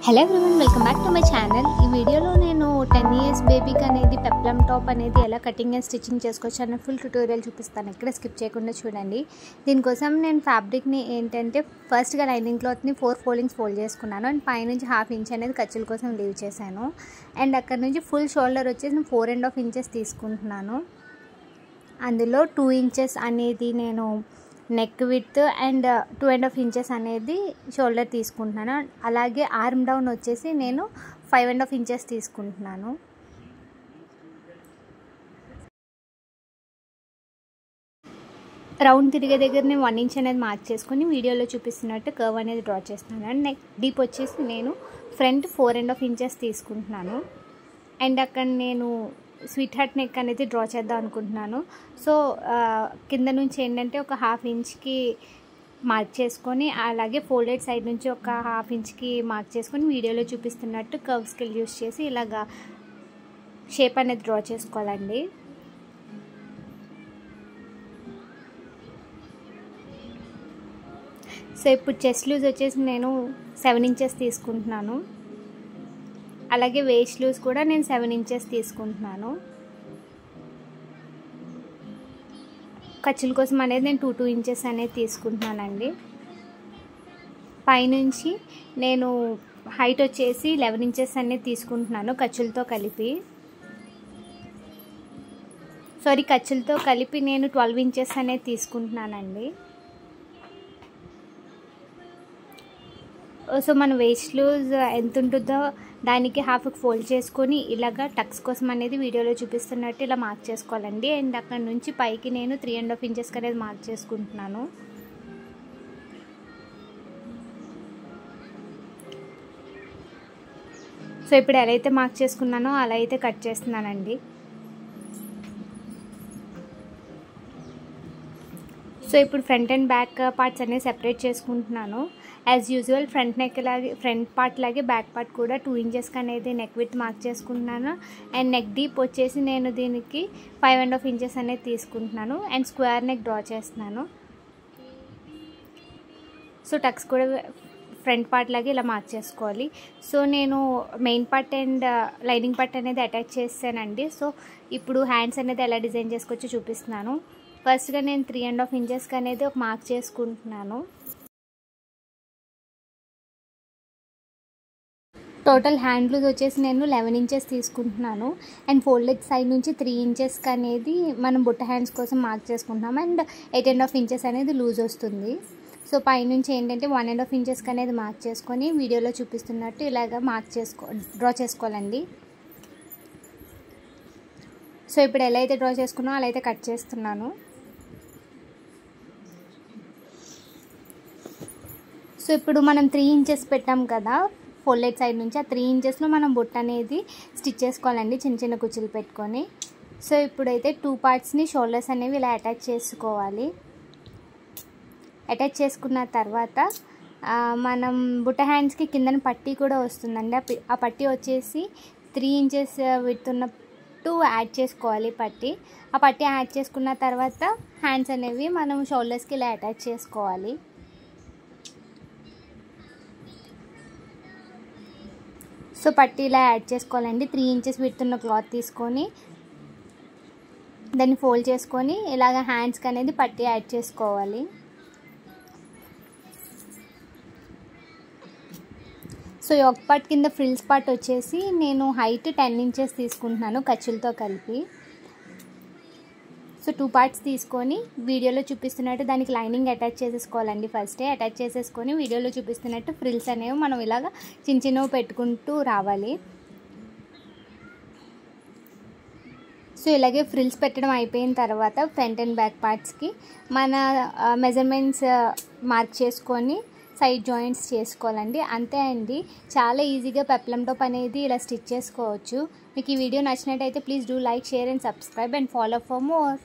Hello everyone, welcome back to my channel. ఈ వీడియోలో నేను 10 years బేబీకి అనేది పెప్లమ్ టాప్ అనేది ఎలా కటింగ్ అండ్ స్టిచ్చింగ్ చేసుకోవచ్చు అన్న ఫుల్ ట్యూటోరియల్ చూపిస్తాను. ఎక్కడ స్కిప్ చేయకుండా చూడండి. దీనికోసం నేను ఫ్యాబ్రిక్ని ఏంటంటే ఫస్ట్గా లైనింగ్ క్లాత్ని 4 ఫోల్డింగ్స్ ఫోల్డ్ చేసుకున్నాను అండ్ పైనుంచి 1/2 ఇంచ్ అనేది ఖర్చుల కోసం లీవ్ చేశాను. అండ్ అక్కడ నుంచి ఫుల్ షోల్డర్ వచ్చేసి 4.5 ఇంచెస్ తీసుకుంటున్నాను. అందులో 2 ఇంచెస్ అనేది నేను నెక్ విత్ అండ్ 2.5 ఇంచెస్ అనేది షోల్డర్ తీసుకుంటున్నాను. అలాగే ఆర్మ్ డౌన్ వచ్చేసి నేను 5.5 ఇంచెస్ తీసుకుంటున్నాను. రౌండ్ తిరిగే దగ్గర నేను 1 ఇంచ్ అనేది మార్క్ చేసుకొని వీడియోలో చూపిస్తున్నట్టు కర్వ్ అనేది డ్రా చేస్తున్నాను. అండ్ నెక్ డీప్ వచ్చేసి నేను ఫ్రంట్ 4.5 ఇంచెస్ తీసుకుంటున్నాను. అండ్ అక్కడ నేను స్వీట్ హార్ట్ నెక్ అనేది డ్రా చేద్దాం అనుకుంటున్నాను. సో కింద నుంచి ఏంటంటే ఒక 1/2 ఇంచ్కి మార్క్ చేసుకొని అలాగే ఫోల్డెడ్ సైడ్ నుంచి ఒక 1/2 ఇంచ్కి మార్క్ చేసుకొని వీడియోలో చూపిస్తున్నట్టు కర్వ్ స్కేల్ యూస్ చేసి ఇలాగా షేప్ అనేది డ్రా చేసుకోవాలండి. సో ఇప్పుడు చెస్ట్ లూజ్ వచ్చేసి నేను 7 ఇంచెస్ తీసుకుంటున్నాను. అలాగే వేస్ట్ లూజ్ కూడా నేను 7 ఇంచెస్ తీసుకుంటున్నాను. ఖర్చుల కోసం అనేది నేను 2 ఇంచెస్ అనేది తీసుకుంటున్నానండి. పైనుంచి నేను హైట్ వచ్చేసి 11 ఇంచెస్ అనేది తీసుకుంటున్నాను ఖర్చులతో కలిపి. ఖర్చులతో కలిపి నేను 12 ఇంచెస్ అనేది తీసుకుంటున్నానండి. సో మన వేస్ట్ లూజ్ ఎంత ఉంటుందో దానికి హాఫ్కి ఫోల్డ్ చేసుకొని ఇలాగా టక్స్ కోసం అనేది వీడియోలో చూపిస్తున్నట్టు ఇలా మార్క్ చేసుకోవాలండి. అండ్ అక్కడ నుంచి పైకి నేను 3.5 ఇంచెస్కి అనేది మార్క్ చేసుకుంటున్నాను. సో ఇప్పుడు ఎలా అయితే మార్క్ చేసుకున్నానో అలా అయితే కట్ చేస్తున్నానండి. సో ఇప్పుడు ఫ్రంట్ అండ్ బ్యాక్ పార్ట్స్ అనేది సెపరేట్ చేసుకుంటున్నాను. యాజ్ యూజువల్ ఫ్రంట్ పార్ట్ లాగే బ్యాక్ పార్ట్ కూడా 2 ఇంచెస్కి అనేది నెక్ విత్ మార్క్ చేసుకుంటున్నాను. అండ్ నెక్ డీప్ వచ్చేసి నేను దీనికి 5.5 ఇంచెస్ అనేది తీసుకుంటున్నాను. అండ్ స్క్వేర్ నెక్ డ్రా చేస్తున్నాను. సో టక్స్ కూడా ఫ్రంట్ పార్ట్ లాగే ఇలా మార్క్ చేసుకోవాలి. సో నేను main part and lining part అనేది అటాచ్ చేసానండి. సో ఇప్పుడు హ్యాండ్స్ అనేది ఎలా డిజైన్ చేసుకోవచ్చో చూపిస్తున్నాను. ఫస్ట్గా నేను 3.5 ఇంచెస్కి అనేది ఒక మార్క్ చేసుకుంటున్నాను. టోటల్ హ్యాండ్ లూజ్ వచ్చేసి నేను 11 ఇంచెస్ తీసుకుంటున్నాను. అండ్ ఫోల్డెడ్ సైడ్ నుంచి 3 ఇంచెస్కి అనేది మనం బుట్ట హ్యాండ్స్ కోసం మార్క్ చేసుకుంటున్నాము. అండ్ 8.5 ఇంచెస్ అనేది లూజ్ వస్తుంది. సో పైనుంచి ఏంటంటే 1.5 ఇంచెస్కి అనేది మార్క్ చేసుకొని వీడియోలో చూపిస్తున్నట్టు ఇలాగ డ్రా చేసుకోవాలండి. సో ఇప్పుడు ఎలా అయితే డ్రా చేసుకున్నామో అలా అయితే కట్ చేస్తున్నాను. సో ఇప్పుడు మనం 3 ఇంచెస్ పెట్టాం కదా ఫోల్డెడ్ సైడ్ నుంచి, ఆ 3 ఇంచెస్లో మనం బుట్ట అనేది స్టిచ్ చేసుకోవాలండి చిన్న చిన్న కుచ్చులు పెట్టుకొని. సో ఇప్పుడైతే 2 పార్ట్స్ని షోల్డర్స్ అనేవి ఇలా అటాచ్ చేసుకోవాలి. అటాచ్ చేసుకున్న తర్వాత మనం బుట్ట హ్యాండ్స్కి కిందన పట్టీ కూడా వస్తుందండి. ఆ పట్టీ వచ్చేసి 3 ఇంచెస్ విడ్త్ ఉన్నట్టు యాడ్ చేసుకోవాలి పట్టీ. ఆ పట్టీ యాడ్ చేసుకున్న తర్వాత హ్యాండ్స్ అనేవి మనం షోల్డర్స్కి ఇలా అటాచ్ చేసుకోవాలి. సో పట్టీ ఇలా యాడ్ చేసుకోవాలండి. 3 ఇంచెస్ విడ్త్ ఉన్న క్లాత్ తీసుకొని దాన్ని ఫోల్డ్ చేసుకొని ఇలాగ హ్యాండ్స్కి అనేది పట్టీ యాడ్ చేసుకోవాలి. సో ఈ ఒక పార్ట్ కింద ఫ్రిల్స్ పార్ట్ వచ్చేసి నేను హైట్ 10 ఇంచెస్ తీసుకుంటున్నాను ఖర్చులతో కలిపి. సో 2 పార్ట్స్ తీసుకొని వీడియోలో చూపిస్తున్నట్టు దానికి లైనింగ్ అటాచ్ చేసేసుకోవాలండి. ఫస్టే అటాచ్ చేసేసుకొని వీడియోలో చూపిస్తున్నట్టు ఫ్రిల్స్ అనేవి మనం ఇలాగ చిన్న చిన్నవి పెట్టుకుంటూ రావాలి. సో ఇలాగే ఫ్రిల్స్ పెట్టడం అయిపోయిన తర్వాత ఫ్రంట్ అండ్ బ్యాక్ పార్ట్స్కి మన మెజర్మెంట్స్ మార్క్ చేసుకొని సైడ్ జాయింట్స్ చేసుకోవాలండి. అంతే అండి, చాలా ఈజీగా పెప్లమ్ టాప్ అనేది ఇలా స్టిచ్ చేసుకోవచ్చు. మీకు ఈ వీడియో నచ్చినట్టయితే please do like, share and subscribe and follow for more.